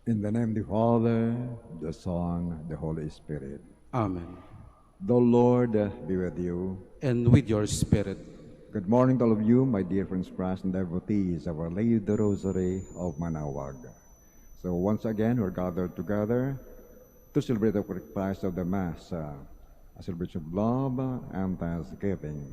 In the name of the Father, the Son, the Holy Spirit. Amen. The Lord be with you. And with your spirit. Good morning to all of you, my dear friends, and devotees of Our Lady of the Rosary of Manaoag. So once again, we're gathered together to celebrate the Christ of the Mass, a celebration of love and thanksgiving.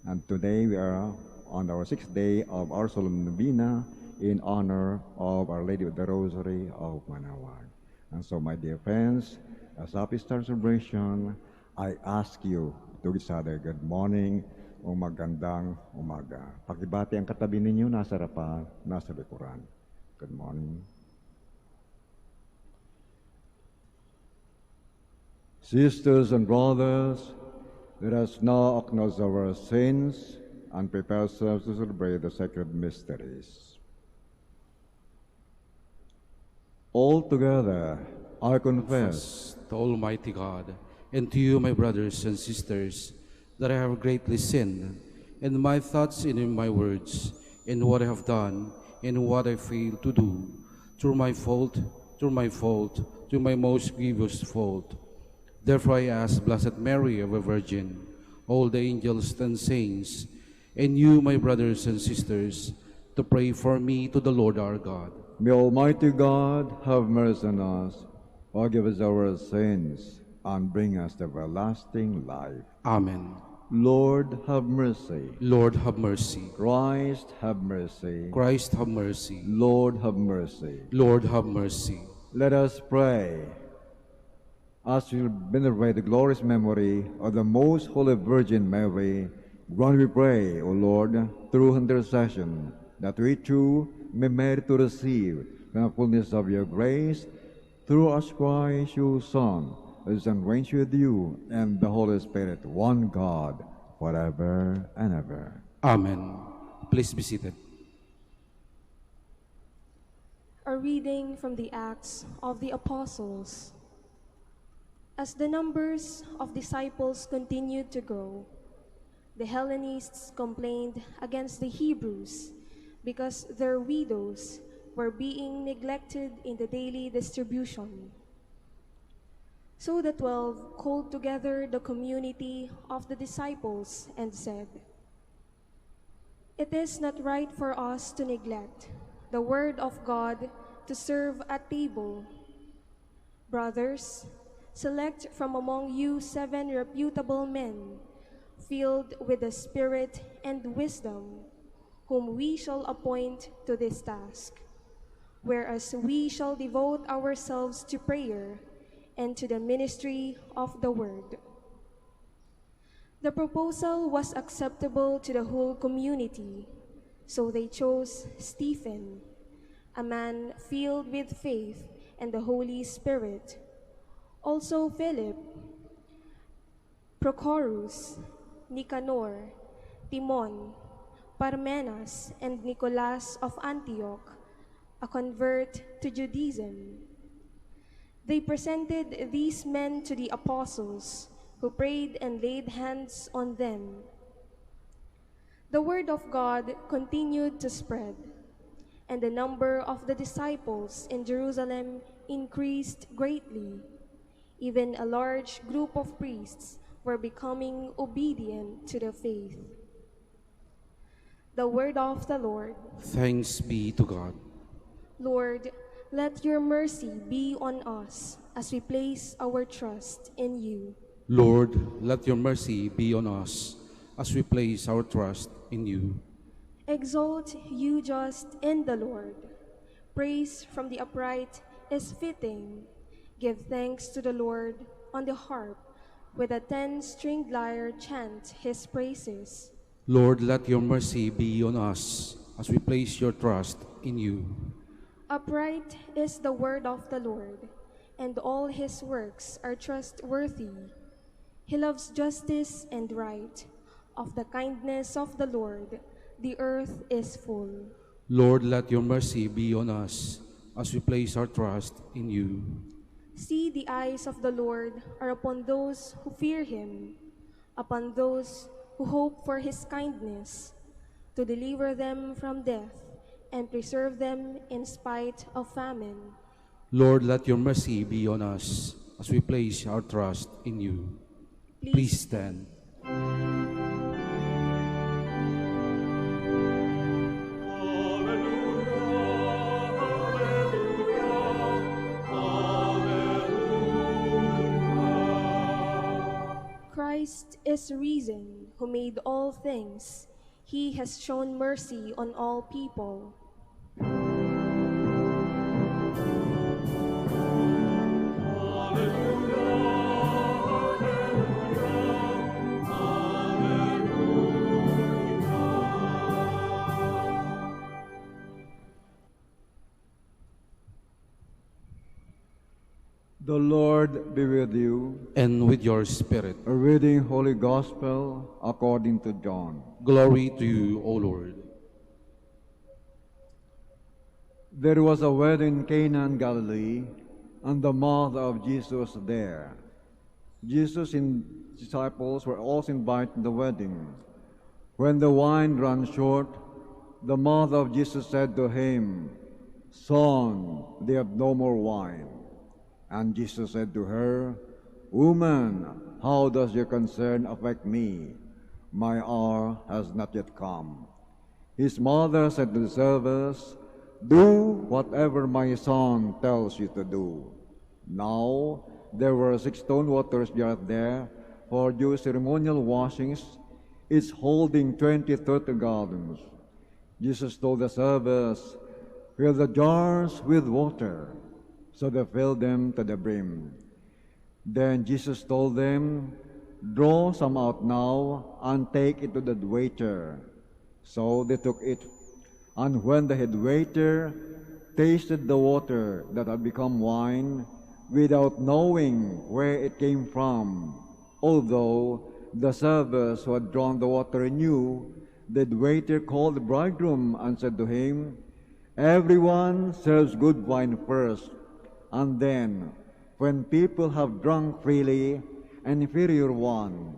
And today we are on our 6th day of our solemn novena in honor of Our Lady of the Rosary of Manaoag. And so, my dear friends, as happy start celebration, I ask you to each other, good morning o magandang umaga. Pakibati ang katabi ninyo, nasa harapan, nasa likuran. Good morning. Sisters and brothers, let us now acknowledge our sins and prepare ourselves to celebrate the sacred mysteries. All together, I confess To Almighty God, and to you, my brothers and sisters, that I have greatly sinned in my thoughts and in my words, in what I have done, and what I failed to do, through my fault, through my most grievous fault. Therefore I ask Blessed Mary, ever Virgin, all the angels and saints, and you, my brothers and sisters, to pray for me to the Lord our God. May Almighty God have mercy on us, forgive us our sins, and bring us to everlasting life. Amen. Lord, have mercy. Lord, have mercy. Christ, have mercy. Christ, have mercy. Lord, have mercy. Lord, have mercy. Let us pray. As we venerate the glorious memory of the Most Holy Virgin Mary, grant we pray, O Lord, through her intercession, that we too may merit to receive the fullness of your grace, through us Christ, your Son, who lives and reigns with you and the Holy Spirit, one God, forever and ever. Amen. Please be seated. A reading from the Acts of the Apostles. As the numbers of disciples continued to grow, the Hellenists complained against the Hebrews because their widows were being neglected in the daily distribution. So the 12 called together the community of the disciples and said, "It is not right for us to neglect the word of God to serve at table. Brothers, select from among you 7 reputable men, filled with the Spirit and wisdom, whom we shall appoint to this task, whereas we shall devote ourselves to prayer and to the ministry of the word." The proposal was acceptable to the whole community, so they chose Stephen, a man filled with faith and the Holy Spirit, also Philip, Prochorus, Nicanor, Timon, Parmenas, and Nicolas of Antioch, a convert to Judaism. They presented these men to the apostles, who prayed and laid hands on them. The word of God continued to spread, and the number of the disciples in Jerusalem increased greatly. Even a large group of priests were becoming obedient to the faith. The word of the Lord. Thanks be to God. Lord, let your mercy be on us as we place our trust in you. Lord, let your mercy be on us as we place our trust in you. Exalt you just in the Lord. Praise from the upright is fitting. Give thanks to the Lord on the harp. With a 10-stringed lyre chant his praises. Lord, let your mercy be on us as we place your trust in you. Upright is the word of the Lord, and all his works are trustworthy. He loves justice and right. Of the kindness of the Lord, the earth is full. Lord, let your mercy be on us as we place our trust in you. See, the eyes of the Lord are upon those who fear him, upon those who hope for his kindness, to deliver them from death and preserve them in spite of famine. Lord, let your mercy be on us as we place our trust in you. Please stand. Christ is risen, who made all things. He has shown mercy on all people. The Lord be with you. And with your spirit. A reading Holy Gospel according to John. Glory to you, O Lord. There was a wedding in Cana in Galilee, and the mother of Jesus was there. Jesus and disciples were also invited to the wedding. When the wine ran short, the mother of Jesus said to him, "Son, they have no more wine." And Jesus said to her, "Woman, how does your concern affect me? My hour has not yet come." His mother said to the servants, "Do whatever my son tells you to do." Now there were 6 stone water jars there for Jewish ceremonial washings, each holding 20-30 gallons. Jesus told the servants, "Fill the jars with water." So they filled them to the brim. Then Jesus told them, "Draw some out now and take it to the waiter." So they took it. And when the head waiter tasted the water that had become wine, without knowing where it came from, although the servants who had drawn the water knew, the waiter called the bridegroom and said to him, "Everyone serves good wine first, and then, when people have drunk freely, an inferior one,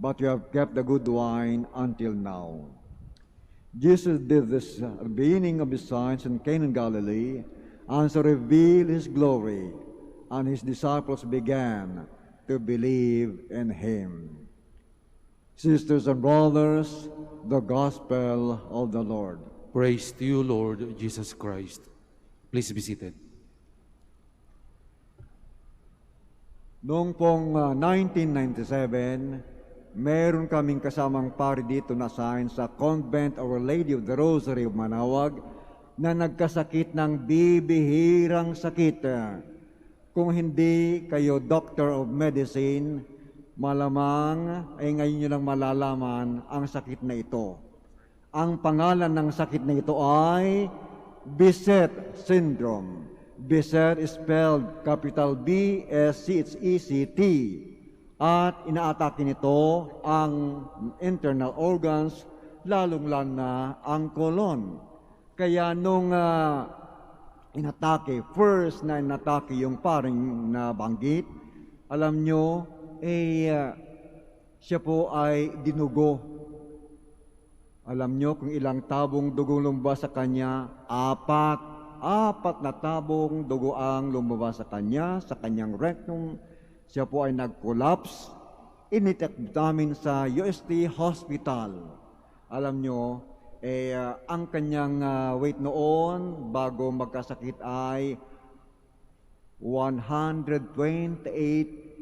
but you have kept the good wine until now." Jesus did this at the beginning of his signs in Cana in Galilee, and so revealed his glory, and his disciples began to believe in him. Sisters and brothers, the Gospel of the Lord. Praise to you, Lord Jesus Christ. Please be seated. Noong pong 1997, meron kaming kasamang pari dito na sign sa Convent Our Lady of the Rosary of Manaoag na nagkasakit ng bibihirang sakit. Kung hindi kayo doctor of medicine, malamang ay ngayon nyo lang malalaman ang sakit na ito. Ang pangalan ng sakit na ito ay Behcet syndrome. Behcet is spelled capital B-S-C-H-E-C-T, at inaatake nito ang internal organs, lalong-lalo na ang colon. Kaya nung first na inatake yung paring nabanggit, alam nyo, siya po ay dinugo. Alam nyo kung ilang tabong dugong lumabas sa kanya? Apat na tabong dugo ang lumabas sa kanya, sa kanyang rectum. Siya po ay nag-collapse. Initak namin sa UST Hospital. Alam nyo, ang kanyang weight noon bago magkasakit ay 128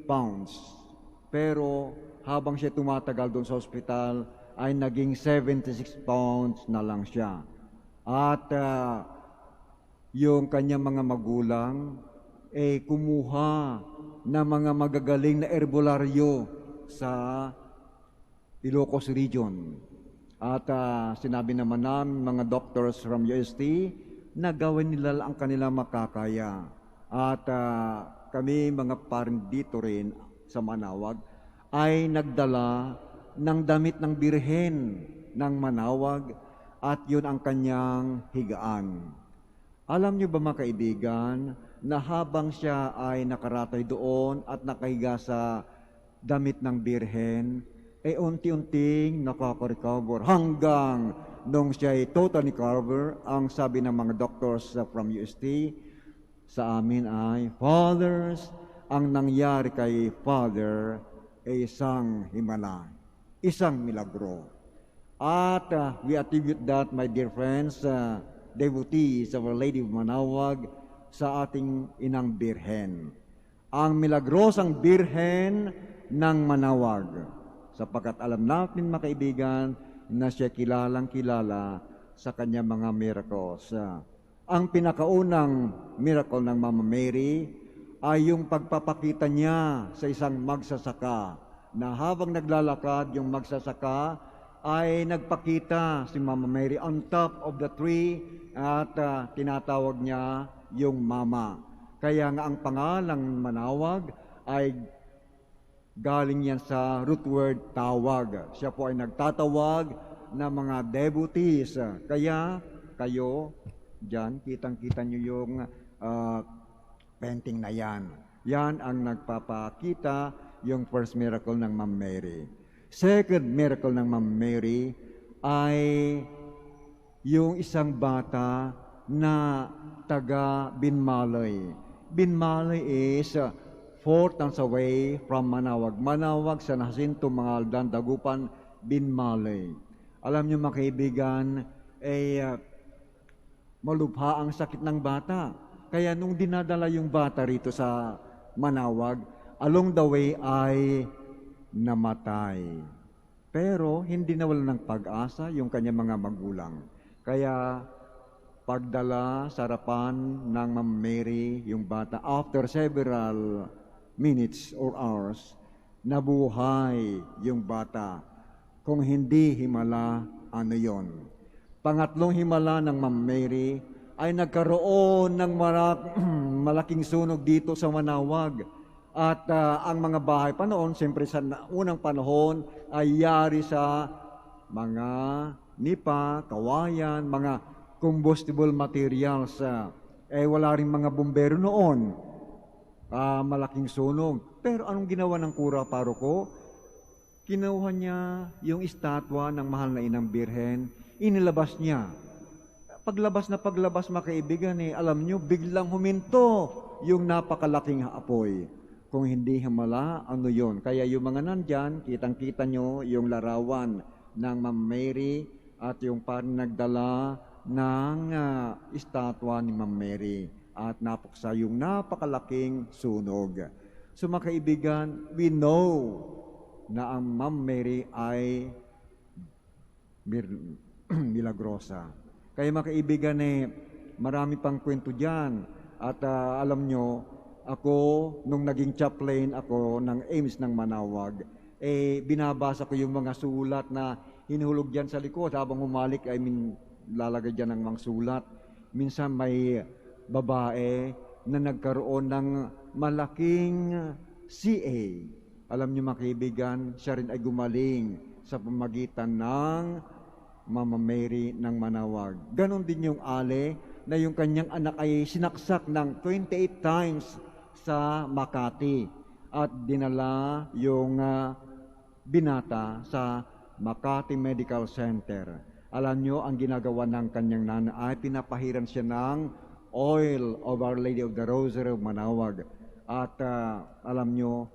pounds. Pero habang siya tumatagal doon sa hospital, ay naging 76 pounds na lang siya. At yung kanyang mga magulang kumuha ng mga magagaling na herbolaryo sa Ilocos Region. At sinabi naman namin mga doctors from UST na gawin nila ang kanilang makakaya. At kami mga parin dito rin sa Manaoag ay nagdala ng damit ng Birhen ng Manaoag, at yun ang kanyang higaan. Alam niyo ba mga kaibigan, na habang siya ay nakaratay doon at nakahiga sa damit ng Birhen, unti-unting nakaka-recover hanggang nung siya ay totally recover. Ang sabi ng mga doctors from UST, sa amin ay, Fathers, ang nangyari kay Father ay isang himala, isang milagro. At we attribute that, my dear friends, devotees of Our Lady of Manaoag, sa ating Inang Birhen. Ang milagrosang Birhen ng Manaoag. Sapagkat alam natin, mga kaibigan, na siya kilalang kilala sa kanyang mga miracles. Ang pinakaunang miracle ng Mama Mary ay yung pagpapakita niya sa isang magsasaka na habang naglalakad yung magsasaka ay nagpakita si Mama Mary on top of the tree at tinatawag niya yung Mama. Kaya nga ang pangalang Manaoag ay galing yan sa root word tawag. Siya po ay nagtatawag na mga devotees. Kaya kayo, dyan, kitang-kita nyo yung painting na yan. Yan ang nagpapakita yung first miracle ng Ma'am Mary. Second miracle ng Ma'am Mary ay yung isang bata na taga Binmalay. Binmalay is 4 towns away from Manaoag. Manaoag, San Jacinto, Mangaldan, Dagupan, Binmalay. Alam niyo, mga kaibigan, malubha ang sakit ng bata. Kaya nung dinadala yung bata rito sa Manaoag, along the way ay namatay. Pero hindi nawalan ng pag-asa yung kanyang mga magulang. Kaya pagdala sa harapan ng Ma'am Mary, yung bata, after several minutes or hours, nabuhay yung bata. Kung hindi himala, ano yon? Pangatlong himala ng Ma'am Mary ay nagkaroon ng malaking sunog dito sa Manaoag. At ang mga bahay pa noon, siyempre sa unang panahon, ay yari sa mga nipa, kawayan, mga combustible materials. Wala rin mga bumbero noon. Malaking sunog. Pero anong ginawa ng kura paroko? Kinuha niya yung estatwa ng mahal na Inang Birhen, inilabas niya. Paglabas, mga kaibigan, alam nyo, biglang huminto yung napakalaking apoy. Kung hindi himala, ano yon? Kaya yung mga nandyan, kitang-kita nyo yung larawan ng Ma'am Mary at yung parang nagdala ng estatwa ni Ma'am Mary at napuksa yung napakalaking sunog. So mga kaibigan, we know na ang Ma'am Mary ay milagrosa. Kaya mga kaibigan, marami pang kwento dyan. At alam nyo, ako, nung naging chaplain ako ng AIMS ng Manaoag, binabasa ko yung mga sulat na hinuhulog dyan sa likod. Habang humalik, lalagay dyan ng mga sulat. Minsan may babae na nagkaroon ng malaking CA. Alam niyo, mga kaibigan, siya rin ay gumaling sa pamagitan ng Mama Mary ng Manaoag. Ganon din yung Ale na yung kanyang anak ay sinaksak ng 28 times sa Makati at dinala yung binata sa Makati Medical Center. Alam nyo, ang ginagawa ng kanyang nana ay pinapahiran siya ng oil of Our Lady of the Rosary of Manaoag. At alam nyo,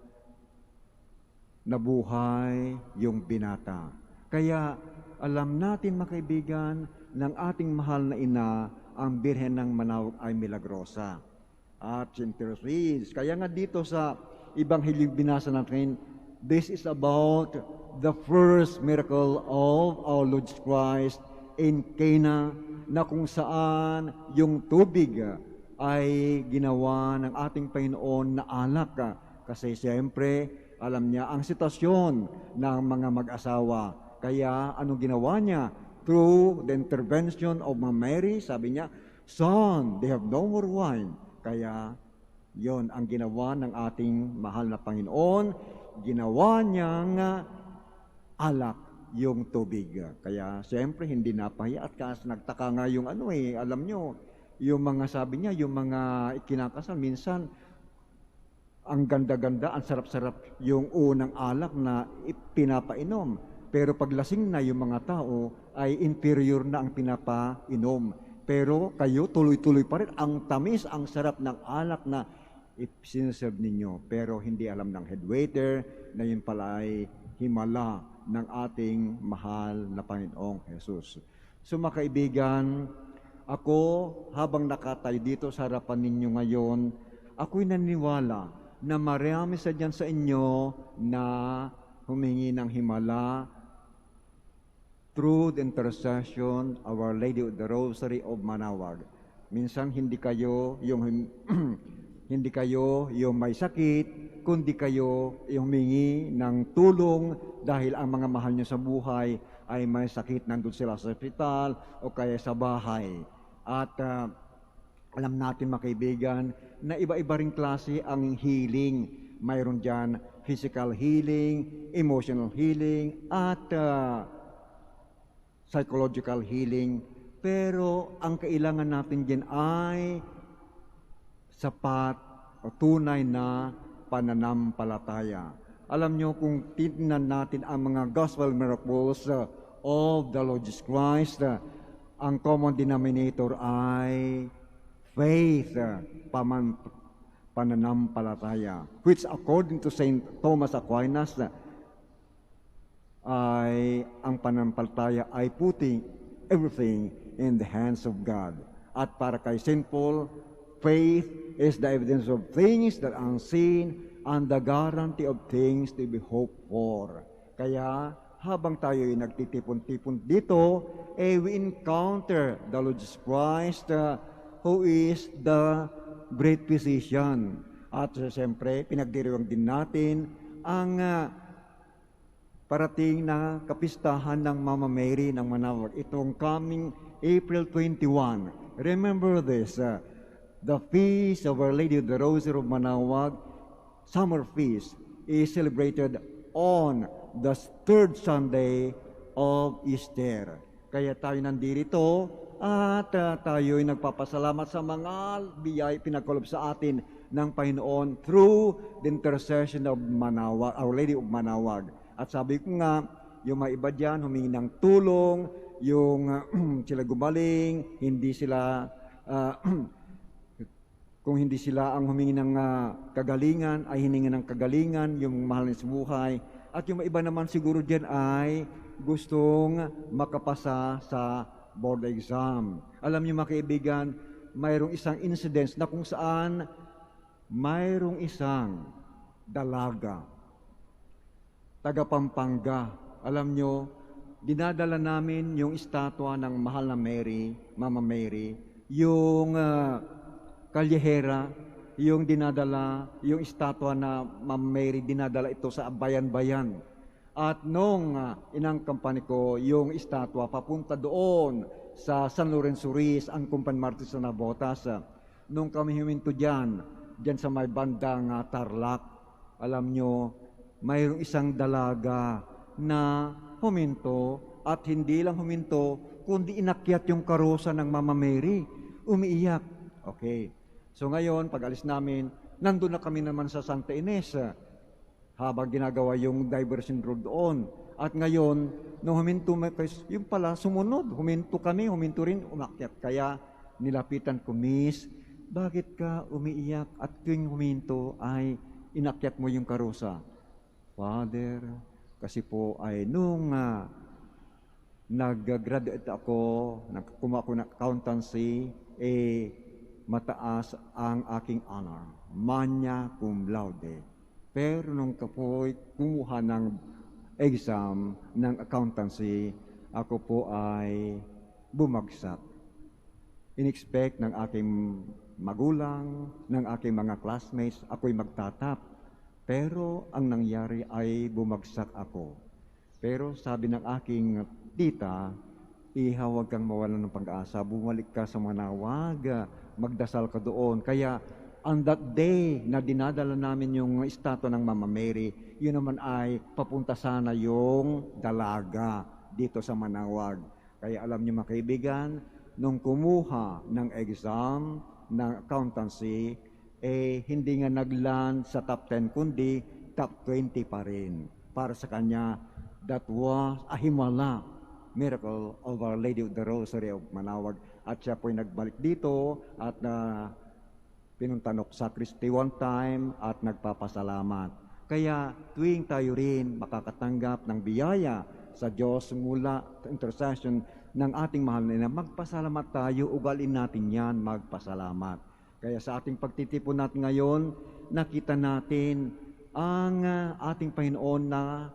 nabuhay yung binata. Kaya alam natin, mga kaibigan, ng ating mahal na ina, ang Birhen ng Manaoag ay milagrosa. At intercedes. Kaya nga dito sa Ebanghelyo binasa natin, this is about the first miracle of our Lord Christ in Cana, na kung saan yung tubig ay ginawa ng ating Panginoon na alak. Kasi siyempre, alam niya ang sitwasyon ng mga mag-asawa. Kaya anong ginawa niya? Through the intervention of Mama Mary, sabi niya, Son, they have no more wine. Kaya yon ang ginawa ng ating mahal na Panginoon. Ginawa niyang alak yung tubig. Kaya siyempre hindi napahiya at kasi nagtaka nga yung alam nyo, yung mga sabi niya, yung mga ikinakasal, minsan ang ganda-ganda, ang sarap-sarap yung unang alak na pinapainom. Pero paglasing na yung mga tao, ay inferior na ang pinapainom. Pero kayo, tuloy-tuloy pa rin. Ang tamis, ang sarap ng alak na sinaserve ninyo. Pero hindi alam ng head waiter na yun pala ay himala ng ating mahal na Panginoong Jesus. So mga kaibigan, ako habang nakatayo dito sa harapan ninyo ngayon, ako'y naniniwala na marami sa dyan sa inyo na humingi ng himala through the intercession of Our Lady of the Rosary of Manaoag. Minsan hindi kayo yung hindi kayo yung may sakit, kundi kayo yung humingi ng tulong dahil ang mga mahal nyo sa buhay ay may sakit, nandun sila sa ospital o kaya sa bahay. At alam natin mga kaibigan na iba-iba ring klase ang healing. Mayroon dyan physical healing, emotional healing, at psychological healing. Pero ang kailangan natin din ay sapat o tunay na pananampalataya. Alam nyo, kung tignan natin ang mga gospel miracles of the Lord Jesus Christ, ang common denominator ay faith, pananampalataya, which according to Saint Thomas Aquinas, ay ang pananampalataya ay putting everything in the hands of God. At para kay Saint Paul, faith is the evidence of things that are unseen and the guarantee of things to be hoped for. Kaya habang tayo ay nagtitipon-tipon dito, we encounter the Lord Jesus Christ, who is the great physician. At siyempre, pinagdiriwang din natin ang parating na kapistahan ng Mama Mary ng Manaoag. Itong coming April 21. Remember this, the feast of Our Lady of the Rosary of Manaoag, summer feast, is celebrated on the third Sunday of Easter. Kaya tayo nandito at tayo'y nagpapasalamat sa mga biyay pinagkalob sa atin ng Panginoon through the intercession of Manaoag, Our Lady of Manaoag. At sabi ko nga, yung mga iba dyan, humingi ng tulong, yung sila gumaling, hindi sila, kung hindi sila ang humingi ng kagalingan, ay hiningi ng kagalingan, yung mahal sa buhay. At yung mga iba naman siguro dyan ay gustong makapasa sa board exam. Alam niyo mga kaibigan, mayroong isang incident na kung saan mayroong isang dalaga, taga Pampanga. Alam nyo, dinadala namin yung estatwa ng mahal na Mary, Mama Mary, yung kalyehera, yung dinadala, yung estatwa na Mama Mary, dinadala ito sa bayan-bayan. At nung inang kampanya ko, yung estatwa papunta doon sa San Lorenzo Ruiz, ang Kumpan Martis na Nabotas. Nung kami huminto dyan sa may bandang Tarlac, alam nyo, mayroong isang dalaga na huminto at hindi lang huminto, kundi inakyat yung karosa ng Mama Mary. Umiiyak. Okay. So ngayon, pag alis namin, nandun na kami naman sa Santa Ines habang ginagawa yung diversion road doon. At ngayon, nung huminto, yung pala, sumunod. Huminto kami, huminto rin, umakyat. Kaya nilapitan ko, Miss, bakit ka umiiyak at tuwing huminto ay inakyat mo yung karosa? Father, kasi po ay nung nag-graduate ako, kumuha ako ng accountancy, mataas ang aking honor, magna cum laude. Pero nung kapoy kumuha ng exam ng accountancy, ako po ay bumagsak. In-expect ng aking magulang, ng aking mga classmates, ako'y magtatap. Pero ang nangyari ay bumagsak ako. Pero sabi ng aking tita, huwag kang mawalan ng pag-asa, bumalik ka sa Manaoag, magdasal ka doon. Kaya on that day na dinadala namin yung estatwa ng Mama Mary, yun naman ay papunta sana yung dalaga dito sa Manaoag. Kaya alam niyo mga kaibigan, nung kumuha ng exam ng accountancy, hindi nga nagland sa top 10 kundi top 20 pa rin. Para sa kanya, that was a himala, miracle of Our Lady of the Rosary of Manaoag. At siya po'y nagbalik dito at pinuntanok sa Kristi one time at nagpapasalamat. Kaya tuwing tayo rin makakatanggap ng biyaya sa Diyos mula sa intercession ng ating mahal na ina, magpasalamat tayo, ugalin natin yan, magpasalamat. Kaya sa ating pagtitipon natin ngayon, nakita natin ang ating Panginoon na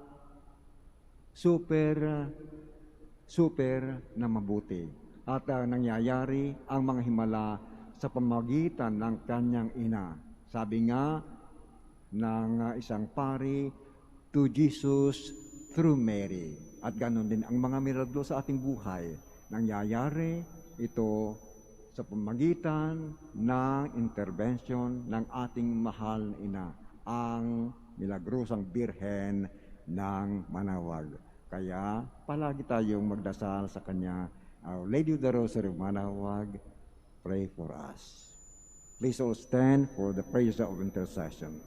super na mabuti. At nangyayari ang mga himala sa pamagitan ng kanyang ina. Sabi nga ng isang pari, to Jesus through Mary. At ganon din ang mga miraglo sa ating buhay. Nangyayari ito sa pamagitan ng intervention ng ating mahal na ina, ang milagrosang Birhen ng Manaoag. Kaya palagi tayong magdasal sa Kanya. Our Lady of the Rosary of Manaoag, pray for us. Please all stand for the prayer of intercession.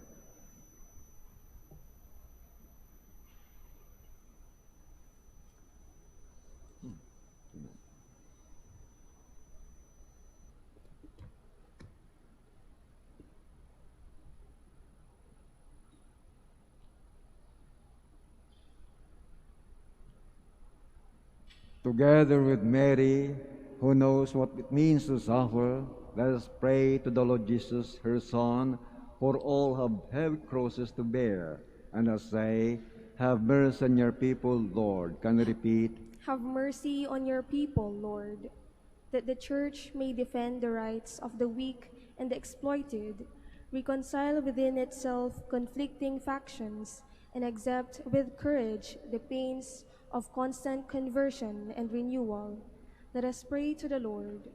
Together with Mary, who knows what it means to suffer, let us pray to the Lord Jesus, her Son, for all have heavy crosses to bear. And us say, have mercy on your people, Lord. Can you repeat? Have mercy on your people, Lord, that the Church may defend the rights of the weak and the exploited, reconcile within itself conflicting factions, and accept with courage the pains of constant conversion and renewal. Let us pray to the Lord.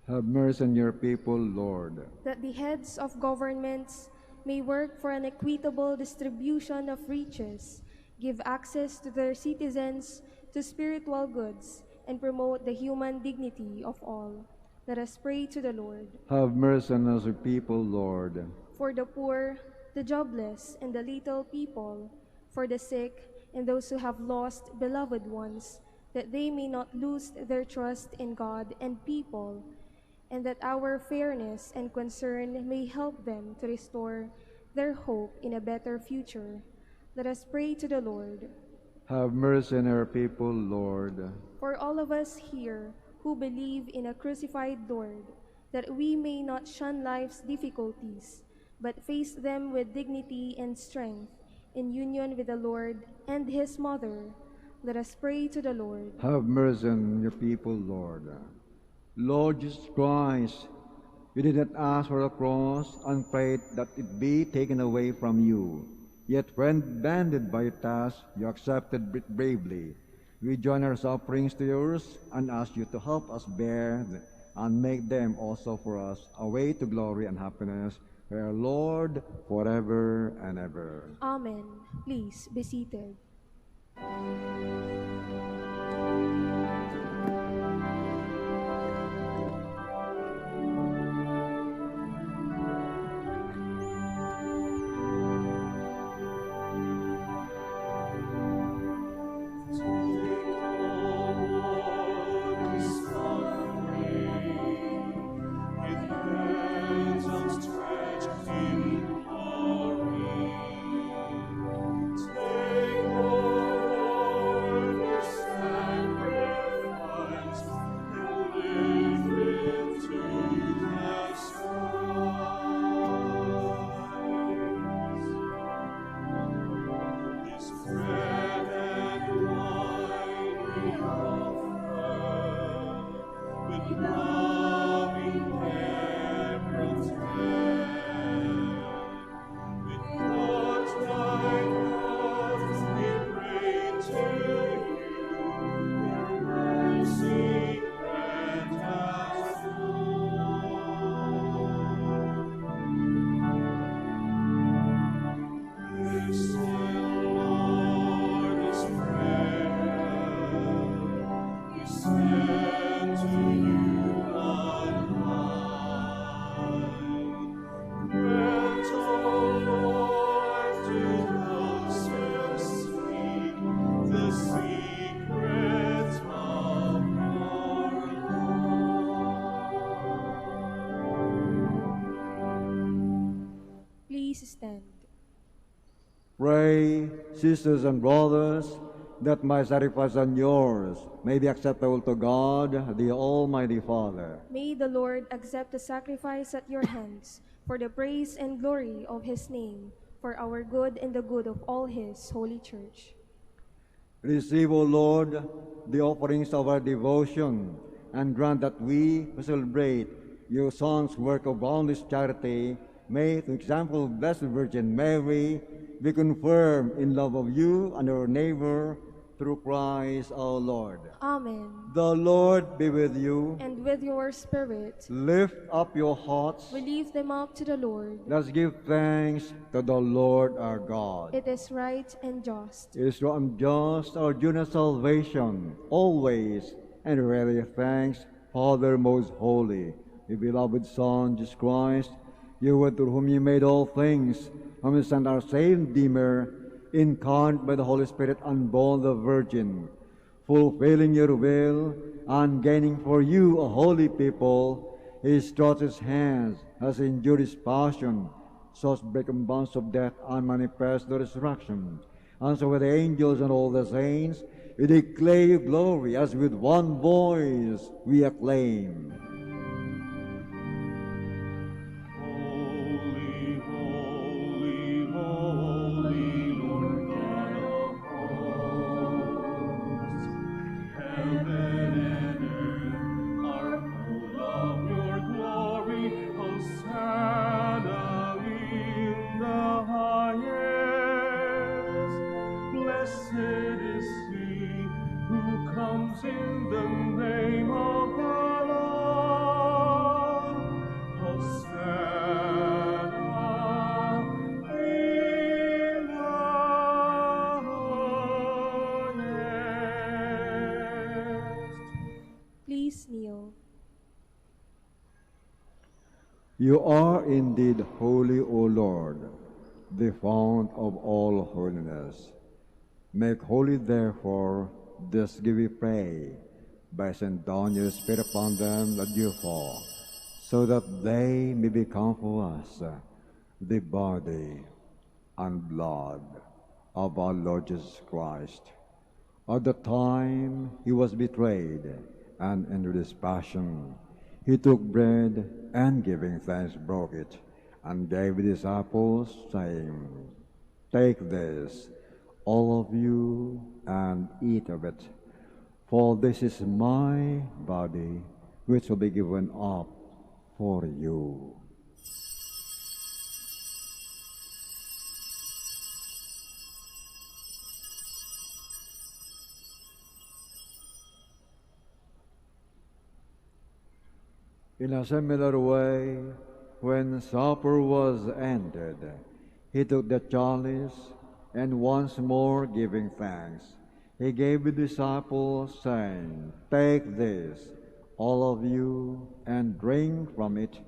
Have mercy on your people, Lord. That the heads of governments may work for an equitable distribution of riches, give access to their citizens to spiritual goods, and promote the human dignity of all. Let us pray to the Lord. Have mercy on us, your people, Lord. For the poor, the jobless, and the little people, for the sick, and those who have lost beloved ones, that they may not lose their trust in God and people, and that our fairness and concern may help them to restore their hope in a better future. Let us pray to the Lord. Have mercy on our people, Lord. For all of us here who believe in a crucified Lord, that we may not shun life's difficulties, but face them with dignity and strength, in union with the Lord and His Mother. Let us pray to the Lord. Have mercy on your people, Lord. Lord Jesus Christ, you did not ask for a cross and prayed that it be taken away from you. Yet when banded by your task, you accepted it bravely. We join our sufferings to yours and ask you to help us bear and make them also for us a way to glory and happiness, our Lord, forever and ever. Amen. Please be seated. Please stand. Pray, sisters and brothers, that my sacrifice and yours may be acceptable to God, the Almighty Father. May the Lord accept the sacrifice at your hands for the praise and glory of his name, for our good and the good of all his holy church. Receive, O Lord, the offerings of our devotion, and grant that we who celebrate your Son's work of boundless charity may, through example of Blessed Virgin Mary, be confirmed in love of you and our neighbor, through Christ our Lord. Amen. The Lord be with you. And with your spirit, Lift up your hearts. we lift them up to the Lord. Let's give thanks to the Lord our God. It is right and just. It is true and just, our due and salvation, always and really thanks, Father most holy, your beloved Son, Jesus Christ, you were through whom you made all things, whom you sent our saving Redeemer, incarnate by the Holy Spirit and born the Virgin, fulfilling your will and gaining for you a holy people. He stretched his hands, has endured his passion, so as broken bonds of death and manifest the resurrection. And so with the angels and all the saints, we declare your glory as with one voice we acclaim. Holy, holy, holy, Lord God of hosts. Heaven and earth are full of your glory. Hosanna in the highest. Blessed is he who comes in the name of the Lord. Hosanna in the highest. Please kneel. You are indeed holy, O Lord, the fount of all holiness. Make holy, therefore, this give we pray, by send down your Spirit upon them that you fall, so that they may become for us the body and blood of our Lord Jesus Christ. At the time he was betrayed and entered his passion, he took bread and giving thanks broke it and gave the disciples, saying, Take this, all of you, and eat of it, for this is my body, which will be given up for you. In a similar way, when supper was ended, he took the chalice, and once more giving thanks, he gave the disciples, saying, Take this, all of you, and drink from it,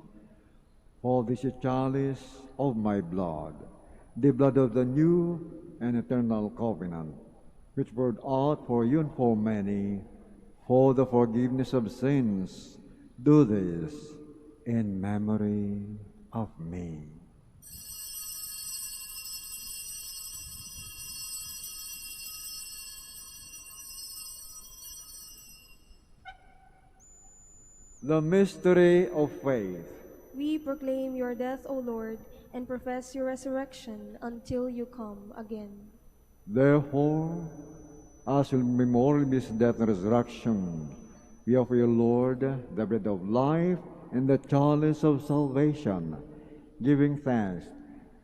for this is chalice of my blood, the blood of the new and eternal covenant, which poured out for you and for many, for the forgiveness of sins. Do this in memory of me. The mystery of faith. We proclaim your death, O Lord, and profess your resurrection until you come again. Therefore, as we memorial his death and resurrection, we offer you, Lord, the bread of life and the chalice of salvation, giving thanks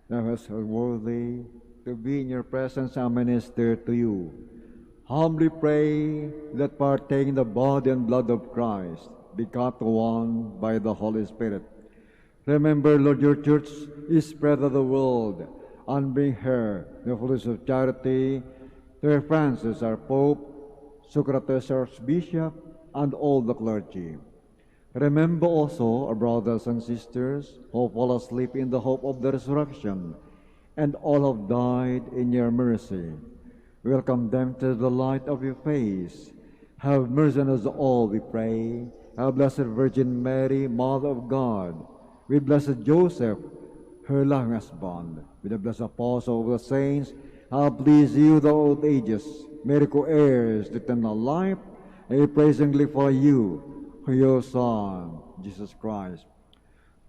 that us are worthy to be in your presence and minister to you. Humbly pray that partaking the body and blood of Christ, begot one by the Holy Spirit. Remember, Lord, your church is spread of the world, and bring her the fullness of charity, to Francis, our Pope, Socrates, our Archbishop, and all the clergy. Remember also our brothers and sisters who fall asleep in the hope of the resurrection, and all have died in your mercy. Welcome them to the light of your face. Have mercy on us all, we pray. Our Blessed Virgin Mary, Mother of God, with Blessed Joseph, her loving husband, with the blessed apostle of the saints, have pleased you the old ages, miracle heirs to eternal life, and praisingly for you, your Son, Jesus Christ.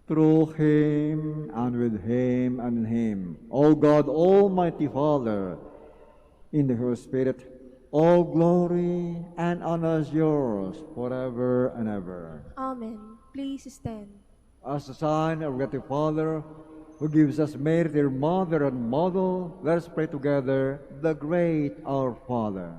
Through him, and with him, and in him, O God, Almighty Father, in the Holy Spirit, all glory and honor is yours forever and ever. Amen. Please stand. As a sign of gratitude, Father, who gives us Mary, their mother and model, let us pray together the great Our Father.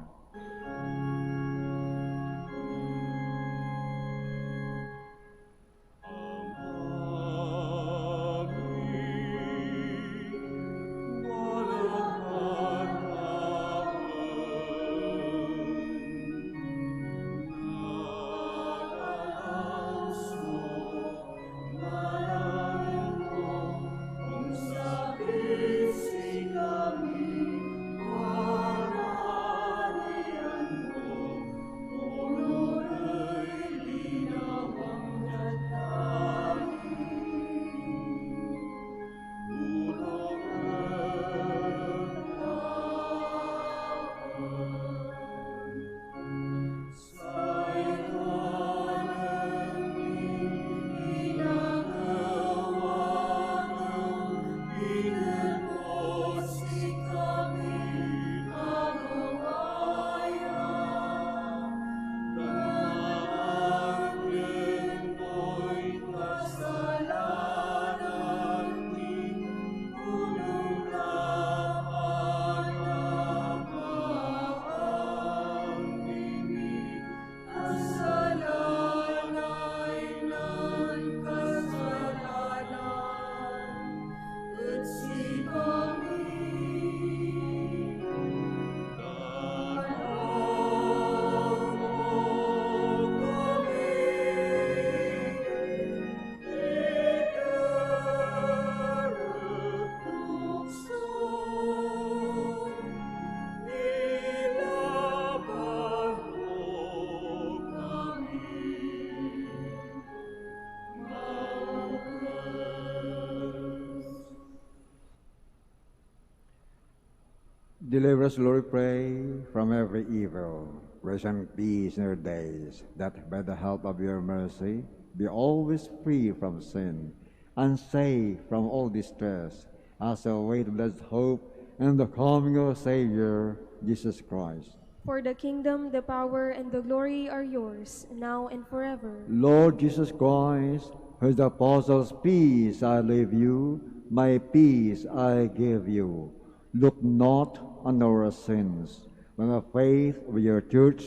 Deliver us, Lord, we pray, from every evil. Grace and peace in our days, that by the help of your mercy, be always free from sin, and safe from all distress, as we await the blessed hope and the coming of our Savior, Jesus Christ. For the kingdom, the power, and the glory are yours, now and forever. Lord Jesus Christ, who is the apostles, peace I leave you, my peace I give you. Look not on our sins, but the faith of your church,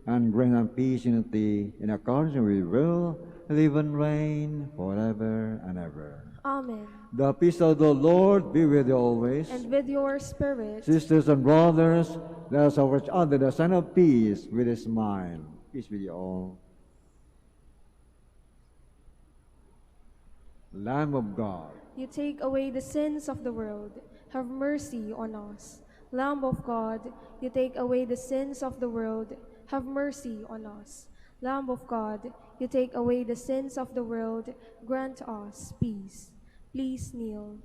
and grant and peace in unity, in accordance with your will, live and reign forever and ever. Amen. The peace of the Lord be with you always. And with your spirit. Sisters and brothers, let us offer each other the sign of peace with a smile. Peace with you all. Lamb of God, You take away the sins of the world. Have mercy on us. Lamb of God, you take away the sins of the world. Have mercy on us. Lamb of God, you take away the sins of the world. Grant us peace. Please kneel.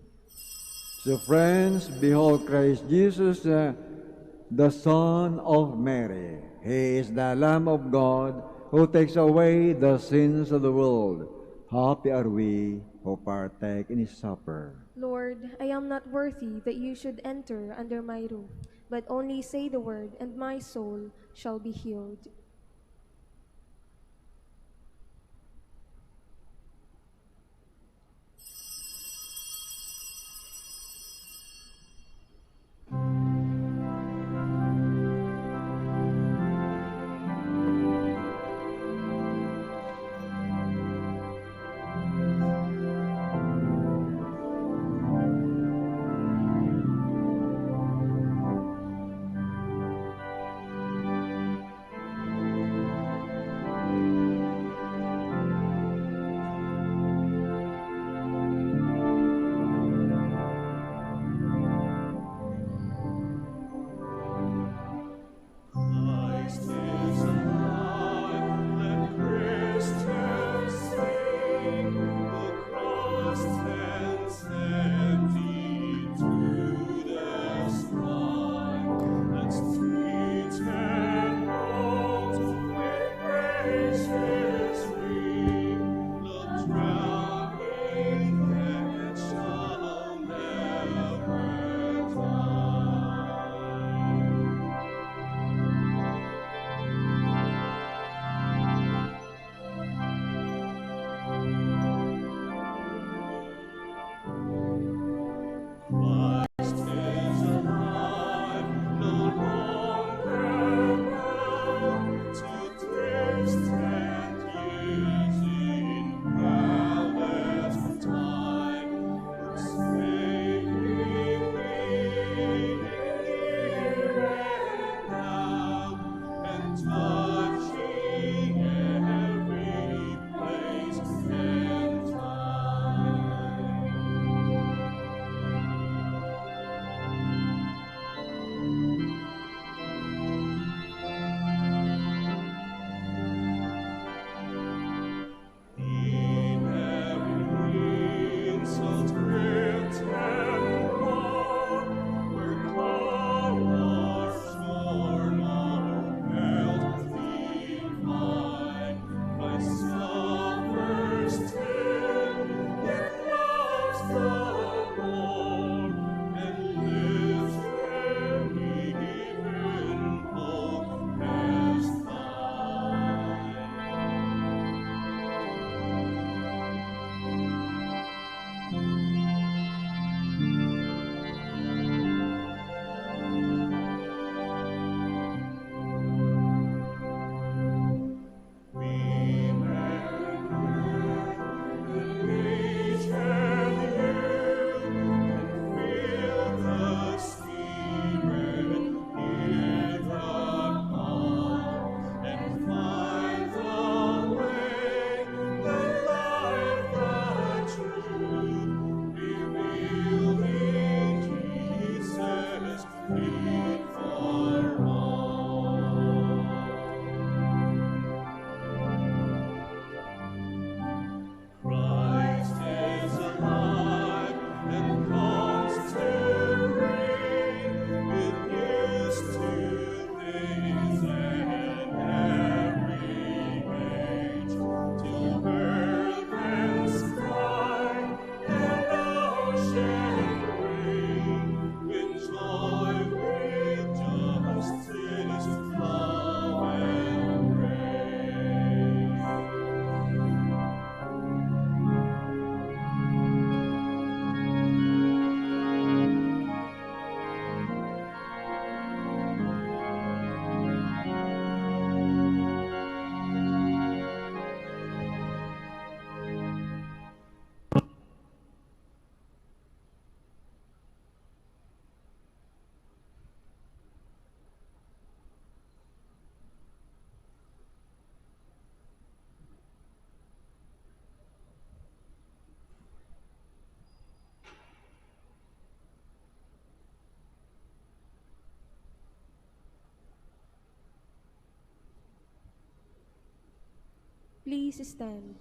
so friends, behold Christ Jesus, the Son of Mary. He is the Lamb of God who takes away the sins of the world. Happy are we who partake in his supper. Lord, I am not worthy that you should enter under my roof, but only say the word, and my soul shall be healed. Please stand.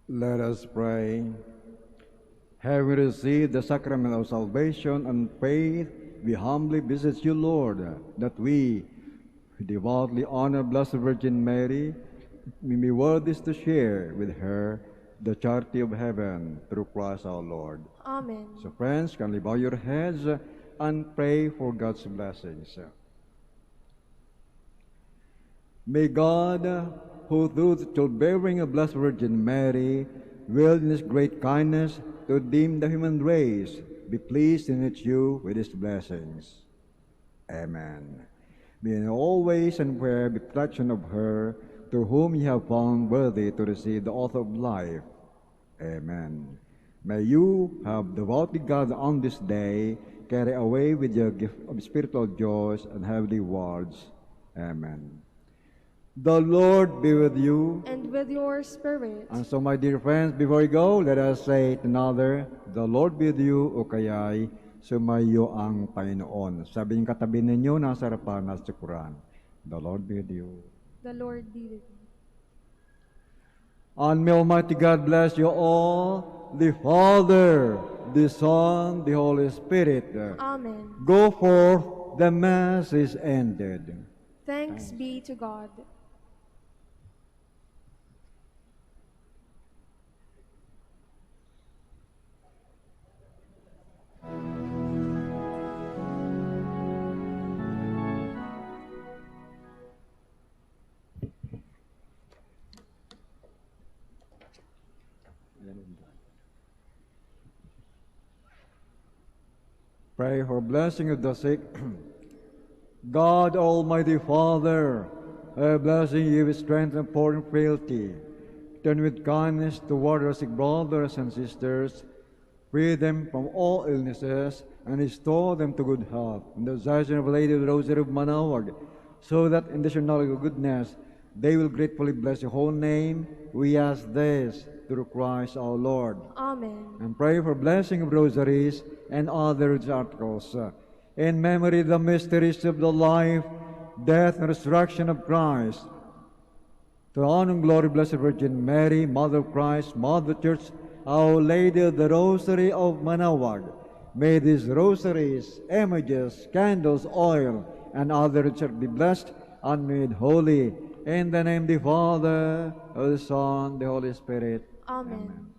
Let us pray. Having received the sacrament of salvation and faith, we humbly beseech you, Lord, that we, who devoutly honor Blessed Virgin Mary, may be worthy to share with her the charity of heaven through Christ our Lord. Amen. So friends, kindly bow your heads and pray for God's blessings. May God, who through the childbearing of Blessed Virgin Mary, willed in his great kindness to redeem the human race, be pleased to enrich you with his blessings. Amen. May in all ways and prayer be protection of her, to whom ye have found worthy to receive the author of life. Amen. May you have devoutly God on this day, carry away with your gift of spiritual joys and heavenly rewards. Amen. The Lord be with you. And with your spirit. And so, my dear friends, before we go, let us say to another, the Lord be with you, o kaya'y sumayo ang Panginoon. Sabi ng katabi ninyo, nasa harapan na sa Quran. The Lord be with you. The Lord be with you. And may Almighty God bless you all, the Father, the Son, the Holy Spirit. Amen. Go forth, the Mass is ended. Thanks be to God. Pray for blessing of the sick. God, Almighty Father, blessing you with strength and power and frailty, turn with kindness toward our sick brothers and sisters, free them from all illnesses, and restore them to good health. In the desire of Lady of the Rosary of Manaoag, so that in this knowledge of goodness, they will gratefully bless your whole name. We ask this through Christ our Lord. Amen. And pray for blessing of rosaries and other articles. In memory of the mysteries of the life, death, and resurrection of Christ, to the honor and glory of Blessed Virgin Mary, Mother of Christ, Mother of the Church, Our Lady of the Rosary of Manaoag, may these rosaries, images, candles, oil, and other rituals be blessed and made holy. In the name of the Father, of the Son, the Holy Spirit. Amen.